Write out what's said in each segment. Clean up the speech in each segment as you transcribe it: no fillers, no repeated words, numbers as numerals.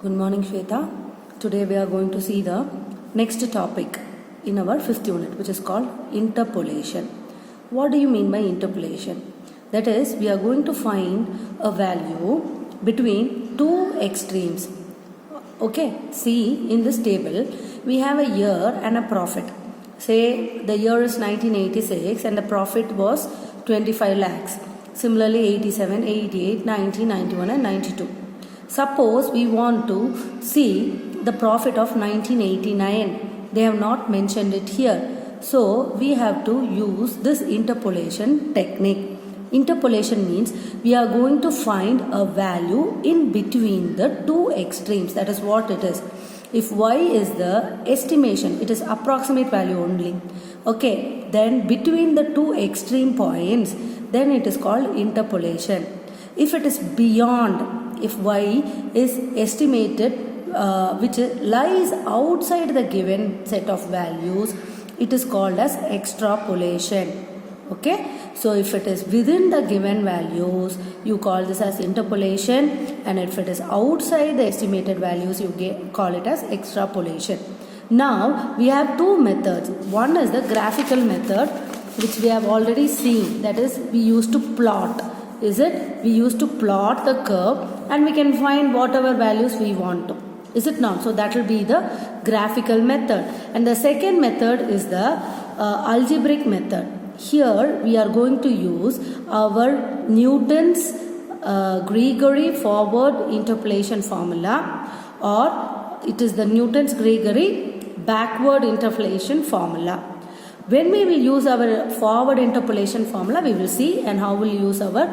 Good morning, Shweta. Today we are going to see the next topic in our fifth unit, which is called interpolation. What do you mean by interpolation? That is, we are going to find a value between two extremes. Okay, see in this table we have a year and a profit. Say the year is 1986 and the profit was 25 lakhs. Similarly 87, 88, 90, 91 and 92. Suppose we want to see the profit of 1989. They have not mentioned it here. So we have to use this interpolation technique. Interpolation means we are going to find a value in between the two extremes. That is what it is. If y is the estimation, it is approximate value only. Okay, then between the two extreme points, then it is called interpolation. If it is beyond, if y is estimated which lies outside the given set of values, it is called as extrapolation. Okay, so if it is within the given values, you call this as interpolation, and if it is outside the estimated values, you call it as extrapolation. Now we have two methods. One is the graphical method, which we have already seen. That is, we used to plot. We used to plot the curve and we can find whatever values we want to. Is it not? So that will be the graphical method. And the second method is the algebraic method. Here we are going to use our Newton's Gregory forward interpolation formula, or it is the Newton's Gregory backward interpolation formula. When we will use our forward interpolation formula, we will see, and how we will use our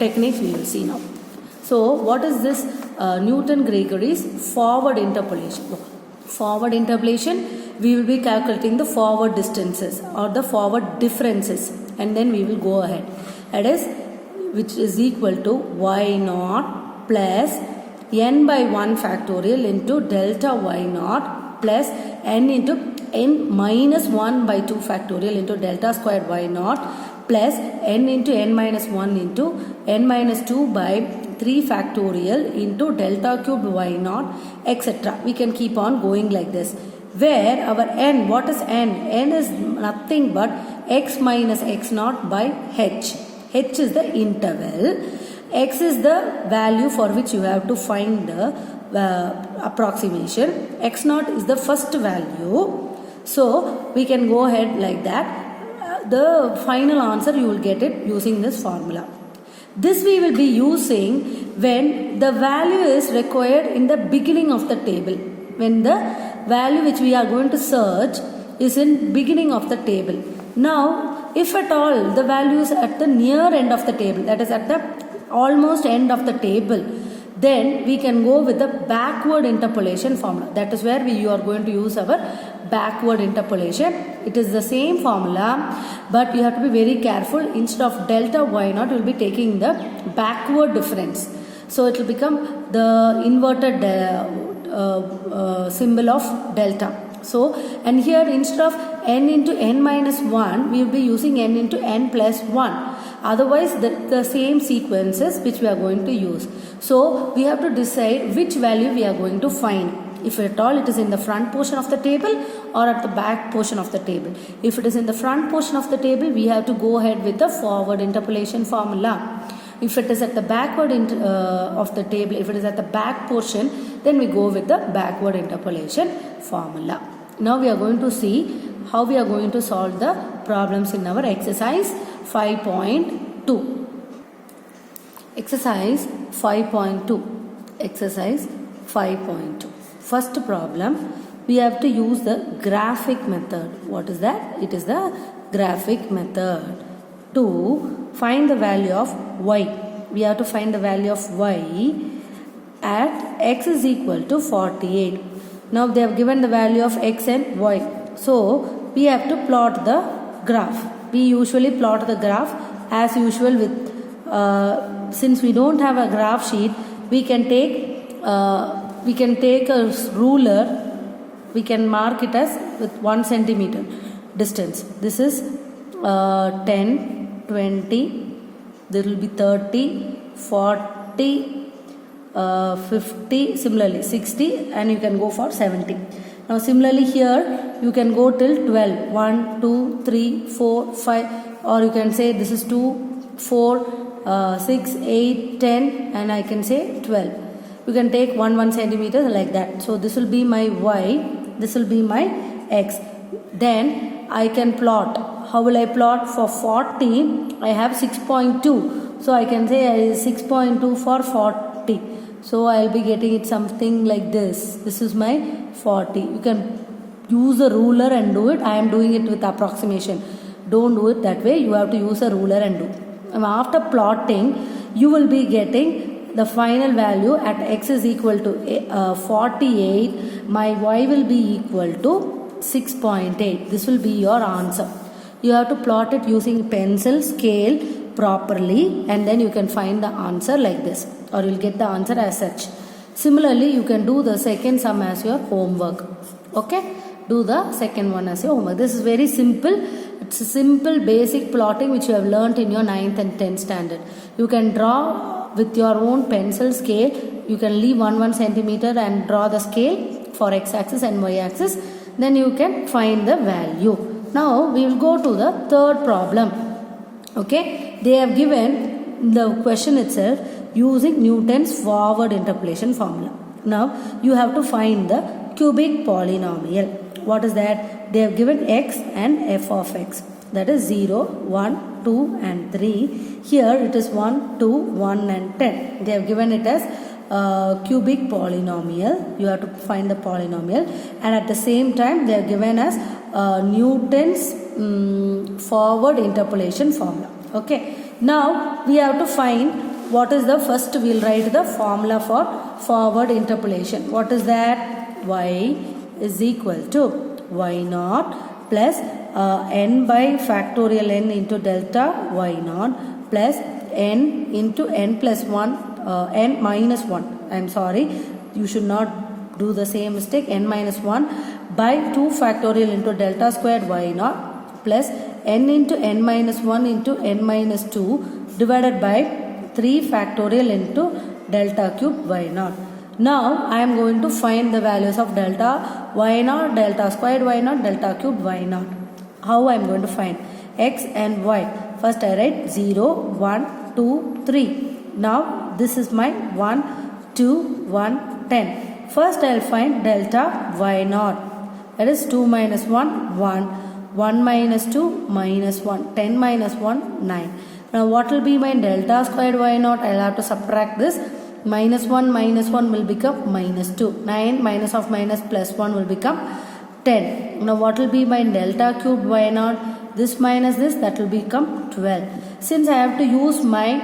techniques, we will see now. So what is this Newton-Gregory's forward interpolation? Forward interpolation, we will be calculating the forward distances or the forward differences, and then we will go ahead. That is, which is equal to y naught plus n by 1 factorial into delta y naught plus n into n minus 1 by 2 factorial into delta squared y naught plus n into n minus 1 into n minus 2 by 3 factorial into delta cubed y naught, etc. We can keep on going like this. Where our n, what is n? N is nothing but x minus x naught by h. H is the interval. X is the value for which you have to find the approximation. X naught is the first value. So we can go ahead like that. The final answer you will get it using this formula. This we will be using when the value is required in the beginning of the table. When the value which we are going to search is in beginning of the table. Now, if at all the value is at the near end of the table, that is at the almost end of the table, then we can go with the backward interpolation formula. That is where you are going to use our backward interpolation. It is the same formula, but you have to be very careful. Instead of delta y naught, you will be taking the backward difference. So it will become the inverted symbol of delta. So, and here instead of n into n minus 1, we will be using n into n plus 1. Otherwise, the same sequences which we are going to use. So, we have to decide which value we are going to find. If at all it is in the front portion of the table or at the back portion of the table. If it is in the front portion of the table, we have to go ahead with the forward interpolation formula. If it is at the backward of the table, if it is at the back portion, then we go with the backward interpolation formula. Now we are going to see how we are going to solve the problems in our exercise 5.2. Exercise 5.2. Exercise 5.2. First problem, we have to use the graphic method. What is that? It is the graphic method. To find the value of y, we have to find the value of y at x is equal to 48. Now they have given the value of x and y. So we have to plot the graph. We usually plot the graph as usual with, since we don't have a graph sheet, we can take a ruler, we can mark it as with 1 centimeter distance. This is 10, 20, there will be 30, 40, 50, similarly 60, and you can go for 70. Now similarly here you can go till 12, 1, 2, 3, 4, 5, or you can say this is 2, 4, 6, 8, 10, and I can say 12. You can take 1 centimeter like that. So this will be my y, this will be my x. Then I can plot. How will I plot? For 40 I have 6.2. So I can say 6.2 for 40. So I will be getting it something like this. This is my 40. You can use a ruler and do it. I am doing it with approximation. Don't do it that way. You have to use a ruler and do. And after plotting, you will be getting the final value at x is equal to 48. My y will be equal to 6.8. This will be your answer. You have to plot it using pencil, scale properly, and then you can find the answer like this, or you'll get the answer as such. Similarly, you can do the second sum as your homework. Okay, do the second one as your homework. This is very simple. It's a simple basic plotting which you have learnt in your 9th and 10th standard. You can draw with your own pencil, scale. You can leave 1 centimeter and draw the scale for x-axis and y-axis. Then you can find the value. Now we will go to the third problem. Okay, they have given the question itself using Newton's forward interpolation formula. Now you have to find the cubic polynomial. What is that? They have given x and f of x. That is 0, 1, 2 and 3. Here it is 1, 2, 1 and 10. They have given it as cubic polynomial. You have to find the polynomial, and at the same time they are given as Newton's forward interpolation formula. Okay, now we have to find what is the first. We'll write the formula for forward interpolation. What is that? Y is equal to y naught plus n by factorial n into delta y naught plus n into n plus 1 n minus 1. I am sorry, you should not do the same mistake. N minus 1 by 2 factorial into delta squared y naught plus n into n minus 1 into n minus 2 divided by 3 factorial into delta cube y naught. Now I am going to find the values of delta y naught, delta squared y naught, delta cube y naught. How I am going to find x and y? First I write 0, 1, 2, 3. Now this is my 1, 2, 1, 10. First I will find delta y naught. That is 2 minus 1, 1. 1 minus 2, minus 1. 10 minus 1, 9. Now what will be my delta squared y naught? I will have to subtract this. Minus 1 will become minus 2. 9 minus of minus plus 1 will become 10. Now what will be my delta cubed y naught? This minus this, that will become 12. Since I have to use my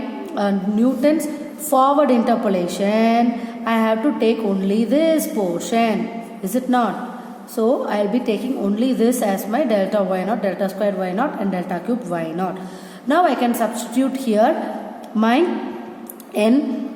Newton's forward interpolation, I have to take only this portion. Is it not? So I will be taking only this as my delta y naught, delta squared y naught and delta cubed y naught. Now I can substitute here my n.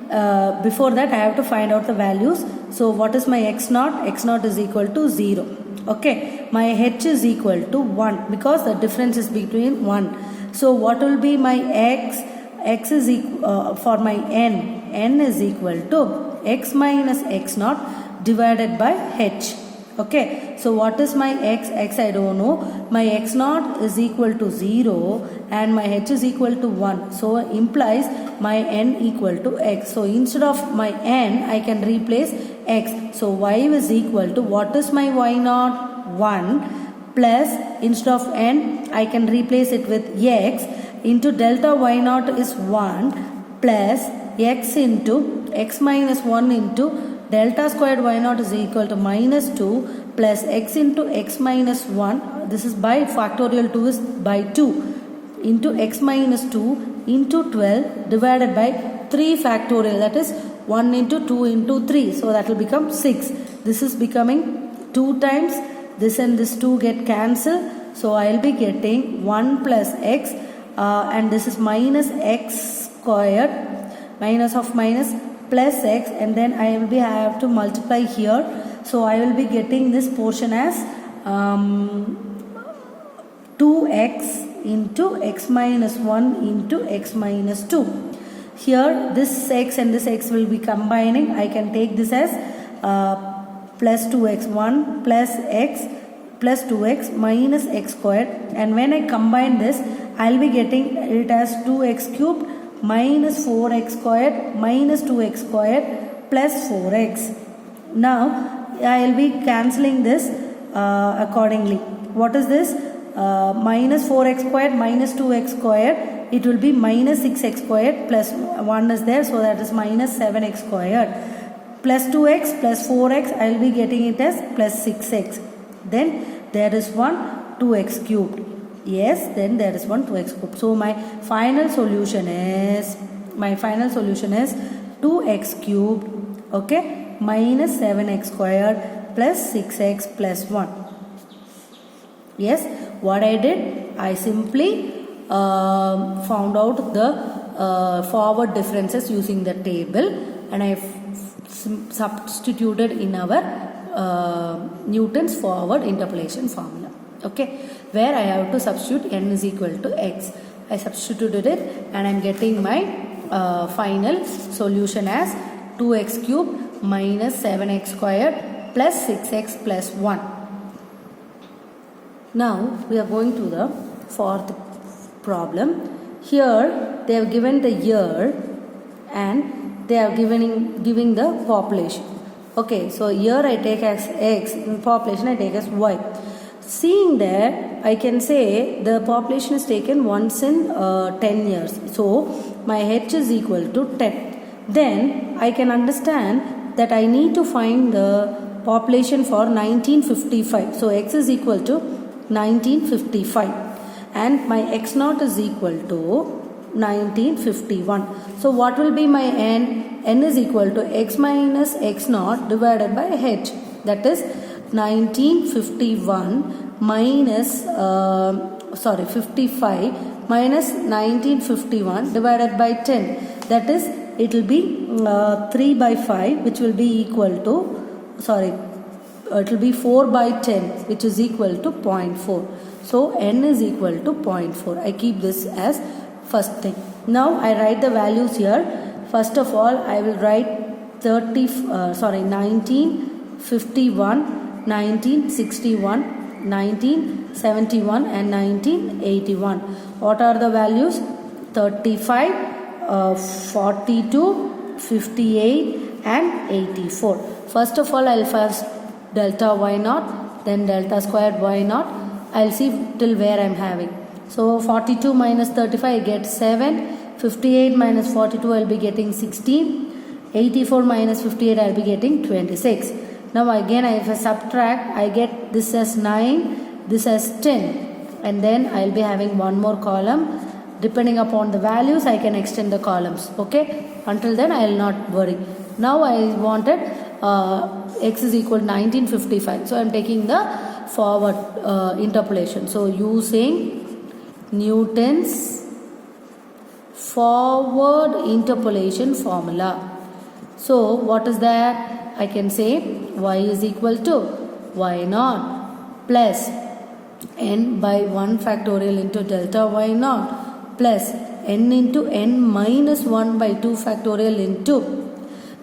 Before that I have to find out the values. So what is my x naught? X naught is equal to 0. Okay, my h is equal to 1 because the difference is between 1. So what will be my x? X is equal for my n is equal to x minus x naught divided by h. Okay, so what is my x? X I don't know. My x naught is equal to 0 and my h is equal to 1. So implies my n equal to x. So instead of my n, I can replace x. So y is equal to, what is my y naught? 1 plus, instead of n, I can replace it with x into delta y naught is 1 plus x into x minus 1 into delta squared y naught is equal to minus 2 plus x into x minus 1. This is by factorial 2 is by 2 into x minus 2 into 12 divided by 3 factorial, that is 1 into 2 into 3. So that will become 6. This is becoming 2 times. This and this 2 get cancelled. So I will be getting 1 plus x and this is minus x squared, minus of minus plus x, and then I have to multiply here. So I will be getting this portion as 2x into x minus 1 into x minus 2. Here this x and this x will be combining. I can take this as plus 2x, 1 plus x plus 2x minus x squared, and when I combine this I will be getting it as 2x cubed minus 4x squared minus 2x squared plus 4x. Now I will be cancelling this accordingly. What is this? Minus 4x squared minus 2x squared, it will be minus 6x squared plus 1 is there, so that is minus 7x squared plus 2x plus 4x, I will be getting it as plus 6x. Then there is one 2x cubed. Yes, then there is one 2x cubed. So my final solution is 2x cubed, okay, minus 7x squared plus 6x plus 1. Yes, what I did, I simply found out the forward differences using the table, and I substituted in our Newton's forward interpolation formula, okay, where I have to substitute n is equal to x. I substituted it and I am getting my final solution as 2x cubed minus 7x squared plus 6x plus 1. Now we are going to the fourth problem. Here they have given the year and they are giving the population. Okay, so year I take as x, in population I take as y. Seeing that, I can say the population is taken once in 10 years. So my h is equal to 10. Then I can understand that I need to find the population for 1955. So x is equal to 1955 and my x naught is equal to 1951. So what will be my n? N is equal to x minus x naught divided by h. That is 1951 minus 55 minus 1951 divided by 10. That is, it will be 3 by 5, which will be equal to, it will be 4 by 10, which is equal to 0.4. So n is equal to 0.4. I keep this as first thing. Now I write the values here. First of all, I will write 1951, 1961, 1971 and 1981. What are the values? 35, 42, 58 and 84. First of all, I will first delta y naught, then delta squared y naught. I will see till where I am having. So 42 minus 35 I get 7, 58 minus 42 I will be getting 16, 84 minus 58 I will be getting 26. Now again if I subtract, I get this as 9, this as 10, and then I will be having one more column. Depending upon the values I can extend the columns, okay. Until then I will not worry. Now I wanted x is equal to 1955. So I am taking the forward interpolation. So using Newton's forward interpolation formula. So what is that? I can say y is equal to y naught plus n by 1 factorial into delta y naught plus n into n minus 1 by 2 factorial into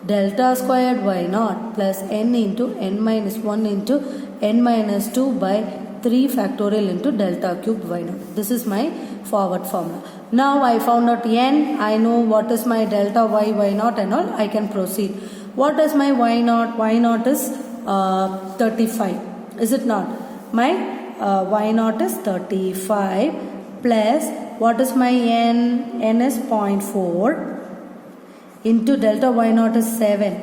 delta squared y naught plus n into n minus 1 into n minus 2 by 3 factorial into delta cubed y naught. This is my forward formula. Now I found out n, I know what is my delta y naught and all, I can proceed. What is my y naught? Y naught is 35. Is it not? My y naught is 35 plus what is my n? N is 0.4 into delta y naught is 7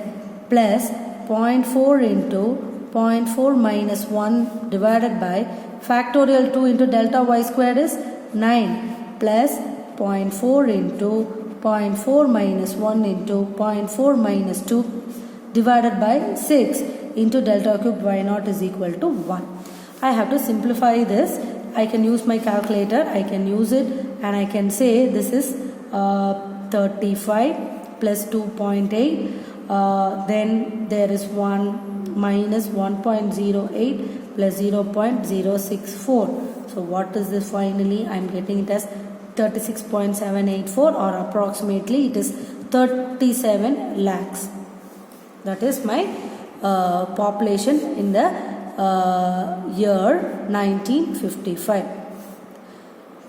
plus 0.4 into 0.4 minus 1 divided by factorial 2 into delta y squared is 9 plus 0.4 into 0.4 minus 1 into 0.4 minus 2 divided by 6 into delta cubed y naught is equal to 1. I have to simplify this. I can use my calculator. I can use it and I can say this is 35 plus 2.8. Then there is 1 minus 1.08 plus 0.064. So what is this finally? I am getting it as 36.784 or approximately it is 37 lakhs. That is my population in the year 1955.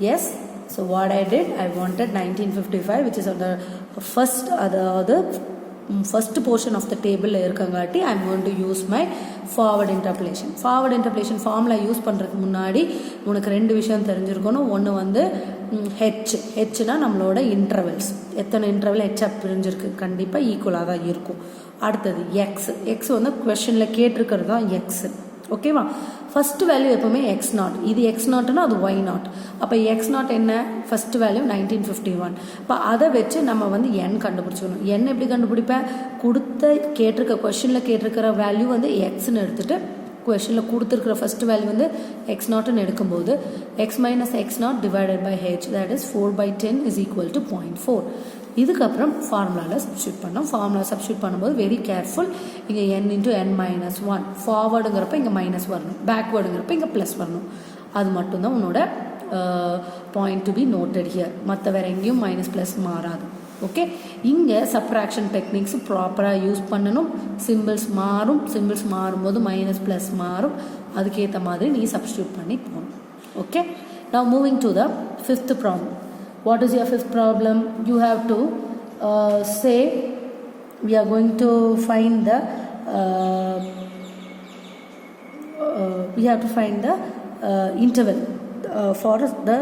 Yes, so what I did, I wanted 1955, which is on the first portion of the table irukangati. I am going to use my forward interpolation. Forward interpolation formula use பண்றதுக்கு முன்னாடி உங்களுக்கு ரெண்டு விஷயம் தெரிஞ்சிருக்கணும். ஒன்று வந்து ஹெச்னா நம்மளோட intervals, எத்தனை இன்டர்வல் ஹெச்சாக பிரிஞ்சிருக்கு, கண்டிப்பாக ஈக்குவலாக தான் இருக்கும். அடுத்தது எக்ஸ் வந்து கொஷனில் கேட்டிருக்கிறது தான் எக்ஸ். ஓகேவா? ஃபஸ்ட்டு வேல்யூ எப்போவுமே எக்ஸ் நாட், இது எக்ஸ் நாட்னா அது ஒய் நாட். அப்போ எக்ஸ் நாட் என்ன, ஃபஸ்ட்டு வேல்யூ 1951. இப்போ அதை வச்சு நம்ம வந்து என் கண்டுபிடிச்சிக்கணும். என் எப்படி கண்டுபிடிப்பேன், கேட்டிருக்க கொஷனில் கேட்டிருக்கிற வேல்யூ வந்து எக்ஸ்ன்னு எடுத்துகிட்டு கொஷனில் கொடுத்துருக்கிற ஃபஸ்ட்டு வேல்யூ வந்து எக்ஸ் நாட்னு எடுக்கும்போது X minus X naught divided by H, that is 4/10 is equal to 0.4. இதுக்கப்புறம் ஃபார்முலாவில் சப்ஸ்டியூட் பண்ணோம். ஃபார்முலா சப்ஸ்டியூட் பண்ணும்போது வெரி கேர்ஃபுல். இங்கே n இன்ட்டு n-1 ஃபார்வர்டுங்கிறப்ப இங்கே மைனஸ் வரணும், பேக்வேர்டுங்கிறப்ப இங்கே ப்ளஸ் வரணும். அது மட்டும்தான் உன்னோட point to be noted here. மற்ற வேறு எங்கேயும் மைனஸ் ப்ளஸ் மாறாது. ஓகே, இங்கே சப்ராக்ஷன் டெக்னிக்ஸ் ப்ராப்பராக யூஸ் பண்ணணும். சிம்பிள்ஸ் மாறும்போது மைனஸ் ப்ளஸ் மாறும். அதுக்கேற்ற மாதிரி நீ சப்ஸ்டியூட் பண்ணி போகணும். Okay, now moving to the fifth problem. What is your fifth problem? You have to say we are going to find the interval for the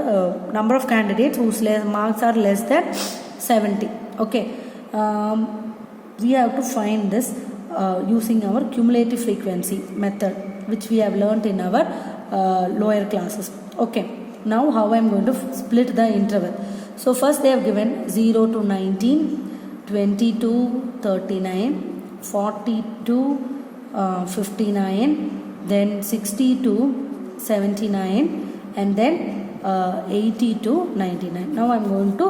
number of candidates whose marks are less than 70. Okay, we have to find this using our cumulative frequency method, which we have learnt in our lower classes. Okay, now how I am going to split the interval. So first they have given 0 to 19, 22, 39, 42, 59, then 62, 79, and then 80 to 99. Now I am going to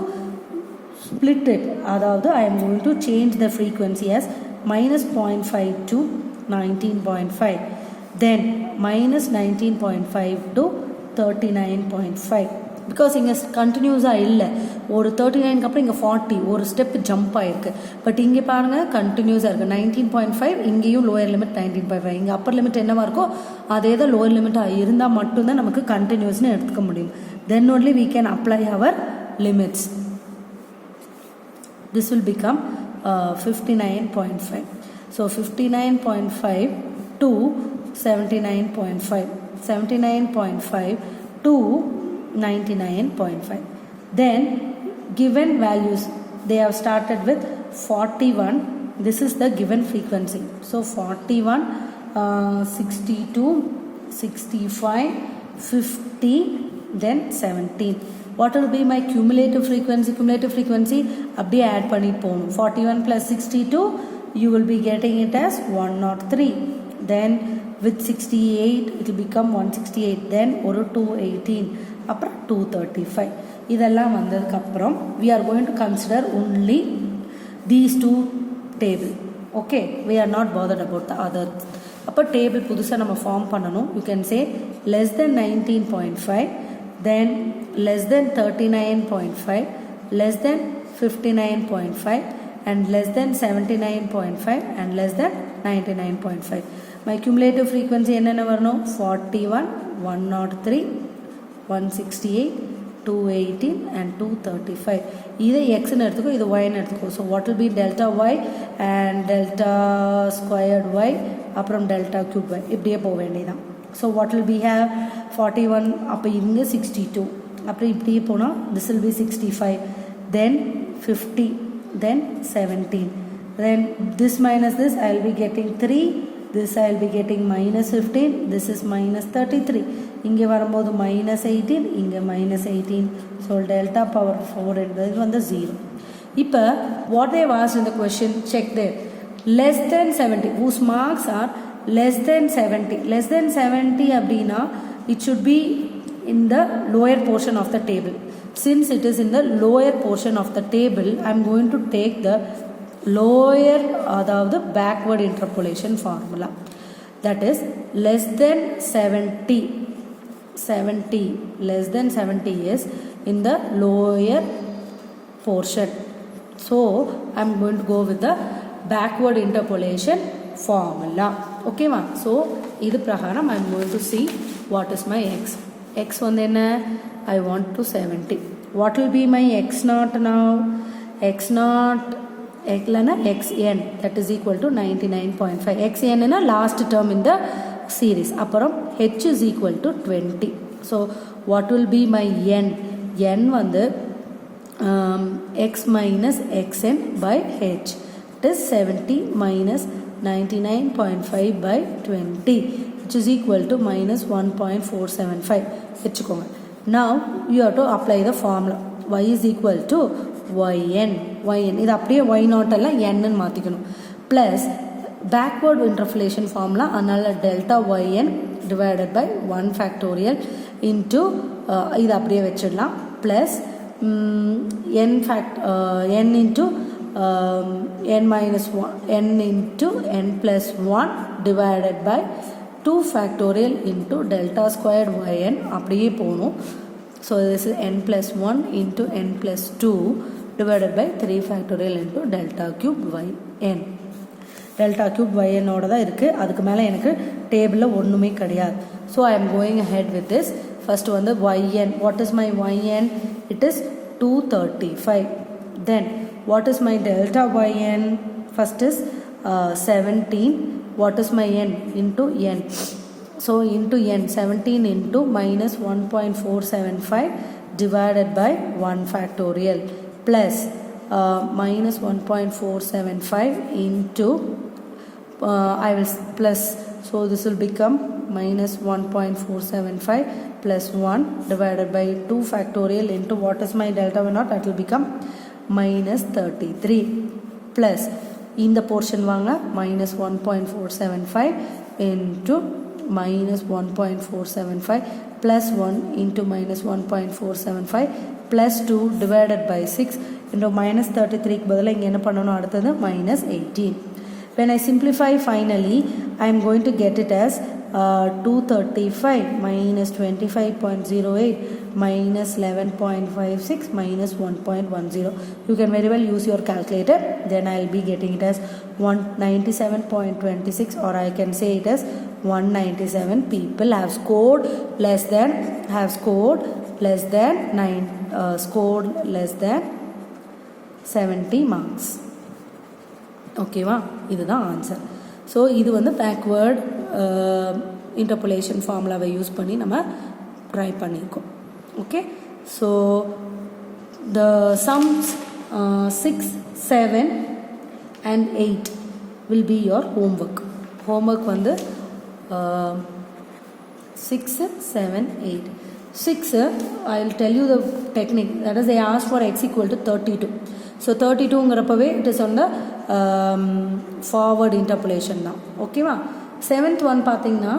split it. அதாவது I am going to change the frequency as minus 0.5 to 19.5, then minus 19.5 to 39.5. Because இங்கே கண்டினியூஸாக இல்லை, ஒரு 39க்கு அப்புறம் இங்கே 40 ஒரு step jump ஆகிருக்கு. But இங்கே பாருங்கள் கண்டினியூஸாக இருக்குது. 19.5 இங்கேயும் லோயர் லிமிட் 19.5, இங்கே அப்பர் லிமிட் என்னவா இருக்கோ அதே தான் லோயர் லிமிட்டாக இருந்தால் மட்டும்தான் நமக்கு கண்டினியூஸ்னு எடுத்துக்க முடியும். தென் only we can apply our limits. This will become 59.5. So 59.5 to 79.5, 79.5 to 99.5. Then given values, they have started with 41. This is the given frequency. So 41, 62, 65, 50, then 17. What will be my cumulative frequency? Cumulative frequency abhi add panni ponum. 41 plus 62, you will be getting it as 103. Then with 68 it will become 168. Then ஒரு 218, அப்புறம் 235. இதெல்லாம் வந்ததுக்கு அப்புறம் we are going to consider only these two table. Okay, we are not bothered about the others. அப்போ table புதுசாக நம்ம form பண்ணணும். You can say less than 19.5, then less than 39.5, less than 59.5, and less than 79.5, and less than 99.5. My cumulative frequency என்னென்ன வரணும்? 41, 103, 168, 218 and 235. இது xன்னு எடுத்துக்கோ, இது yன்னு எடுத்துக்கோ. So what will be delta y and delta squared y அப்புறம் delta cube y, இப்படியே போக வேண்டியதான். So what will we have? 41, அப்போ இங்கே 62, அப்புறம் இப்படியே போனால் this will be 65, then 50, then 17, then this minus this I will be getting 3, this I will be getting minus 15, this is minus 33, இங்கே வரும்போது minus 18, இங்கே minus 18. So delta power 4 என்பது வந்து 0. இப்போ what they have asked in the question, check there, less than 70 whose marks are less than 70. Less than 70 அப்படின்னா it should be in the lower portion of the table. Since it is in the lower portion of the table, I am going to take the lower, அதாவது backward interpolation formula. That is less than 70. 70 less than 70 is in the lower portion. So I am going to go with the backward interpolation formula. Okay ma? So idu prakaram I am going to see what is my x. X வந்து என்ன? I want to 70. What will be my x naught now? X naught xn, that is equal to 99.5. xn is last term in the series. Apparam h is equal to 20. So what will be my n? N வந்து x minus xn by h. It is 70 minus 99.5 by 20, which is equal to minus 1.475. Now you have to apply the formula. Y is equal to yn. இது அப்படியே y naught எல்லாம் n ன்னு மாத்திக்கணும். Plus backward interpolation formula, அதனால delta yn divided by 1 factorial into இது அப்படியே வச்சிடலாம். Plus n into n minus 1 n into n plus 1 divided by 2 factorial into delta squared yn அப்படியே போகணும். So this is n plus 1 into n plus 2 divided by 3 factorial into delta cube yn. delta cube yn ஓட தான் இருக்கு. அதுக்கு மேல எனக்கு டேபிள்ல ஒண்ணுமே கிடையாது. So I am going ahead with this. First வந்து yn. What is my yn? It is 235. Then what is my delta yn? First is 17. What is my n? Into n. So into n, 17 into minus 1.475 divided by 1 factorial plus minus 1.475 into I will plus, so this will become minus 1.475 plus 1 divided by 2 factorial into what is my delta y naught? That will become minus 33 plus in the portion vaanga minus 1.475 into minus 1.475 plus 1 into minus 1.475 plus 2 divided by 6 into minus 33 க்கு பதிலா இங்க என்ன பண்ணனும்? அடுத்தது minus 18. When I simplify finally, I am going to get it as 235 minus 25.08 minus 11.56 minus 1.10. You can very well use your calculator. Then I will be getting it as 197.26, or I can say it as 197 people have scored less than 70 marks. Okay va? இதுதான் answer. So இது வந்து backward interpolation ஃபார்முலாவை use பண்ணி நம்ம try பண்ணியிருக்கோம். Okay, so the sums 6, 7 and 8 will be your homework. Homework வந்து 6, 7, 8. 6, I will tell you the technique. That is, they asked for x equal to 32. So 32ங்கிறப்பவே it is on the forward interpolation now. ஓகேவா? 7th one பார்த்தீங்கன்னா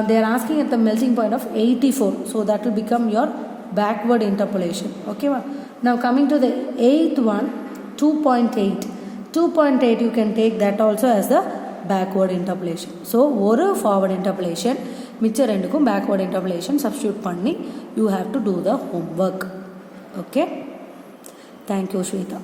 they are asking at the melting point of 84. So that will become your backward interpolation. ஓகேவா? Now coming to the 8th one, 2.8. 2.8 you can take that also as the backward interpolation. So ஒரு forward interpolation, மிச்ச ரெண்டுக்கும் backward interpolation substitute பண்ணி you have to do the homework. Okay? Thank you, Shweta.